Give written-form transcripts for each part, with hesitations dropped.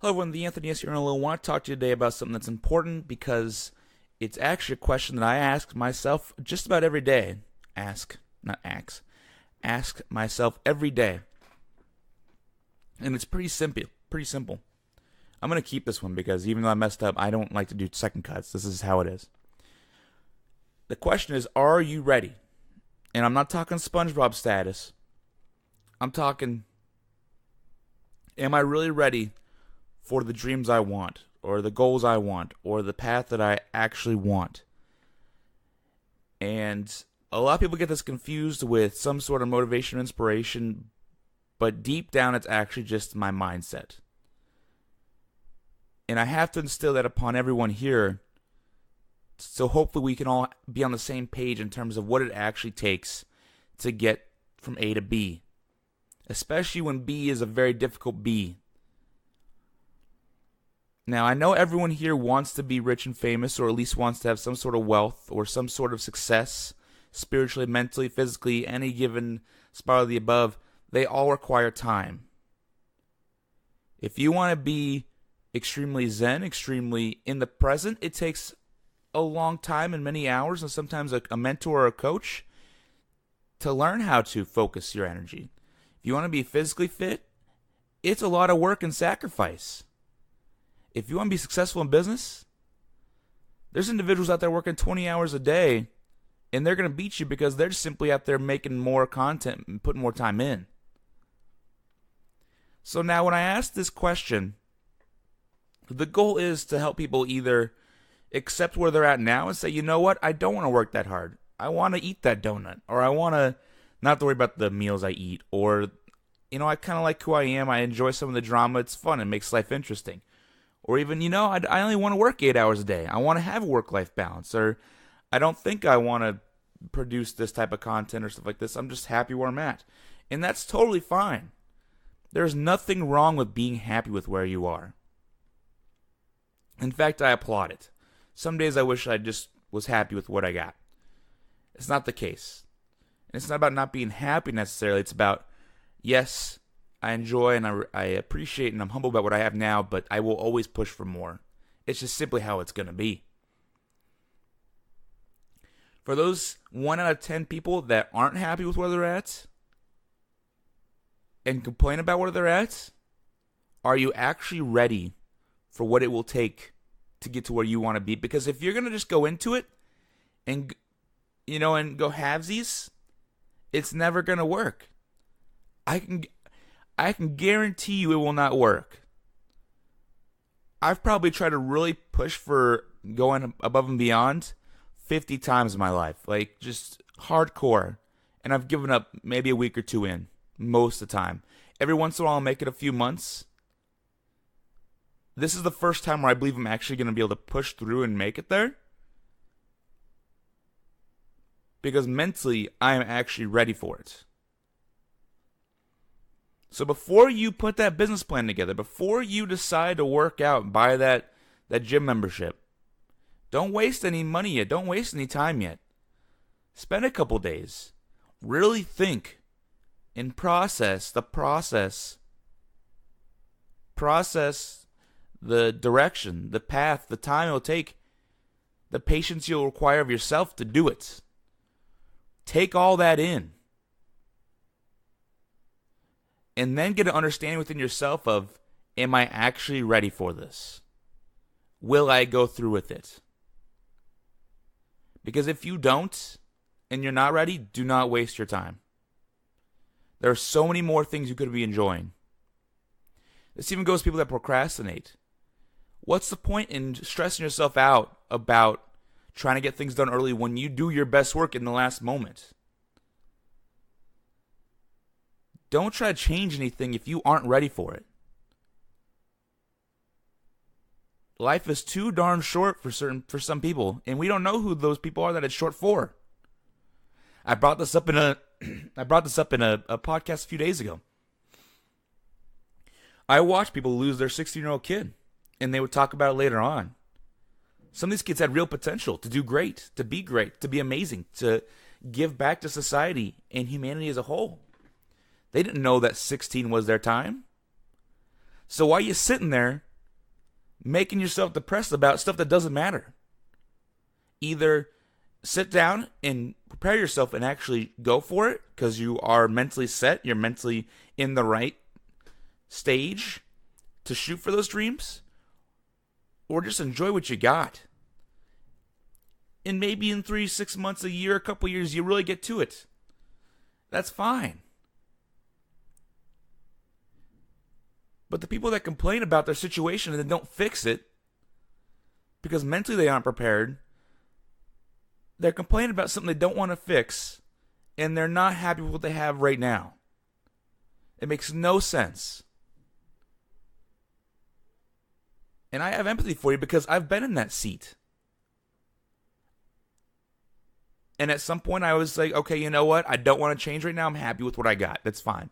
Hello everyone, the Anthony S. here, and I want to talk to you today about something that's important because it's actually a question that I ask myself just about every day. Ask myself every day. And it's pretty simple. I'm going to keep this one because even though I messed up, I don't like to do second cuts. This is how it is. The question is, are you ready? And I'm not talking SpongeBob status. I'm talking, am I really ready for the dreams I want, or the goals I want, or the path that I actually want? And a lot of people get this confused with some sort of motivation or inspiration, but deep down it's actually just my mindset. And I have to instill that upon everyone here, so hopefully we can all be on the same page in terms of what it actually takes to get from A to B, especially when B is a very difficult B. Now, I know everyone here wants to be rich and famous, or at least wants to have some sort of wealth or some sort of success, spiritually, mentally, physically, any given spot of the above. They all require time. If you want to be extremely zen, extremely in the present, it takes a long time and many hours, and sometimes a mentor or a coach to learn how to focus your energy. If you want to be physically fit, it's a lot of work and sacrifice. If you want to be successful in business, there's individuals out there working 20 hours a day, and they're going to beat you because they're simply out there making more content and putting more time in. So now when I ask this question, the goal is to help people either accept where they're at now and say, you know what, I don't want to work that hard. I want to eat that donut, or I want to not have to worry about the meals I eat, or, I kind of like who I am. I enjoy some of the drama. It's fun. It makes life interesting. Or even, I only want to work 8 hours a day. I want to have a work-life balance. Or I don't think I want to produce this type of content or stuff like this. I'm just happy where I'm at. And that's totally fine. There's nothing wrong with being happy with where you are. In fact, I applaud it. Some days I wish I just was happy with what I got. It's not the case. And it's not about not being happy necessarily. It's about, yes, I enjoy and I appreciate and I'm humble about what I have now, but I will always push for more. It's just simply how it's going to be. For those 1 out of 10 people that aren't happy with where they're at and complain about where they're at, are you actually ready for what it will take to get to where you want to be? Because if you're going to just go into it and, and go halvesies, it's never going to work. I can guarantee you it will not work. I've probably tried to really push for going above and beyond 50 times in my life. Like, just hardcore. And I've given up maybe a week or two in, most of the time. Every once in a while I'll make it a few months. This is the first time where I believe I'm actually going to be able to push through and make it there. Because mentally, I am actually ready for it. So before you put that business plan together, before you decide to work out and buy that gym membership, don't waste any money yet. Don't waste any time yet. Spend a couple days. Really think and process the process. Process the direction, the path, the time it will take, the patience you'll require of yourself to do it. Take all that in. And then get an understanding within yourself of, am I actually ready for this? Will I go through with it? Because if you don't, and you're not ready, do not waste your time. There are so many more things you could be enjoying. This even goes to people that procrastinate. What's the point in stressing yourself out about trying to get things done early when you do your best work in the last moment? Don't try to change anything if you aren't ready for it. Life is too darn short for some people, and we don't know who those people are that it's short for. I brought this up in a podcast a few days ago. I watched people lose their 16-year-old kid, and they would talk about it later on. Some of these kids had real potential to do great, to be amazing, to give back to society and humanity as a whole. They didn't know that 16 was their time. So why are you sitting there making yourself depressed about stuff that doesn't matter. Either sit down and prepare yourself and actually go for it because you are mentally set, you're mentally in the right stage to shoot for those dreams, or just enjoy what you got. And maybe in 3, 6 months, a year, a couple years, you really get to it. That's fine. But the people that complain about their situation and then don't fix it because mentally they aren't prepared, they're complaining about something they don't want to fix, and they're not happy with what they have right now. It makes no sense. And I have empathy for you because I've been in that seat. And at some point I was like, okay, you know what? I don't want to change right now. I'm happy with what I got. That's fine.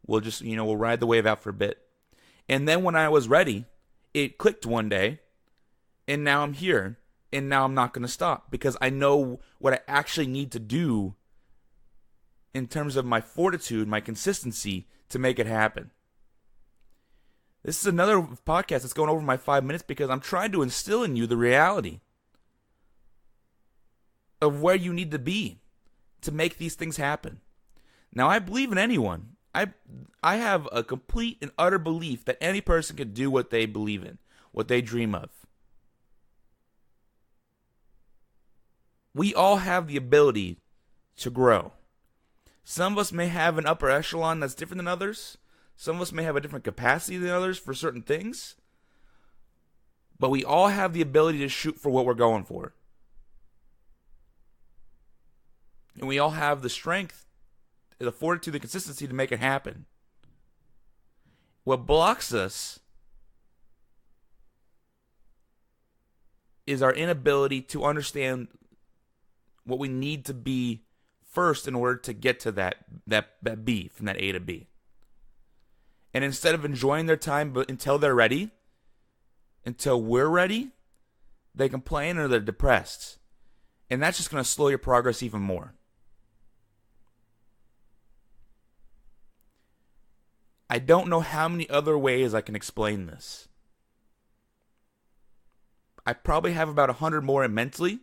We'll just, we'll ride the wave out for a bit. And then when I was ready, it clicked one day, and now I'm here. And now I'm not going to stop because I know what I actually need to do in terms of my fortitude, my consistency to make it happen. This is another podcast that's going over my 5 minutes because I'm trying to instill in you the reality of where you need to be to make these things happen. Now, I believe in anyone. I have a complete and utter belief that any person can do what they believe in, what they dream of. We all have the ability to grow. Some of us may have an upper echelon that's different than others. Some of us may have a different capacity than others for certain things. But we all have the ability to shoot for what we're going for. And we all have the strength, the fortitude, the consistency to make it happen. What blocks us is our inability to understand what we need to be first in order to get to that B, from that A to B. And instead of enjoying their time until they're ready, until we're ready, they complain or they're depressed. And that's just going to slow your progress even more. I don't know how many other ways I can explain this. I probably have about 100 more mentally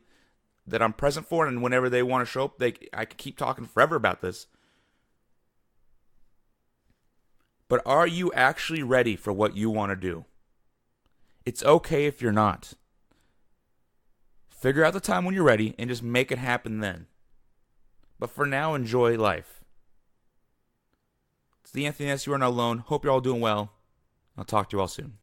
that I'm present for, and whenever they want to show up, I can keep talking forever about this. But are you actually ready for what you want to do? It's okay if you're not. Figure out the time when you're ready and just make it happen then. But for now, enjoy life. It's the Anthony S. You Are Not Alone. Hope you're all doing well. I'll talk to you all soon.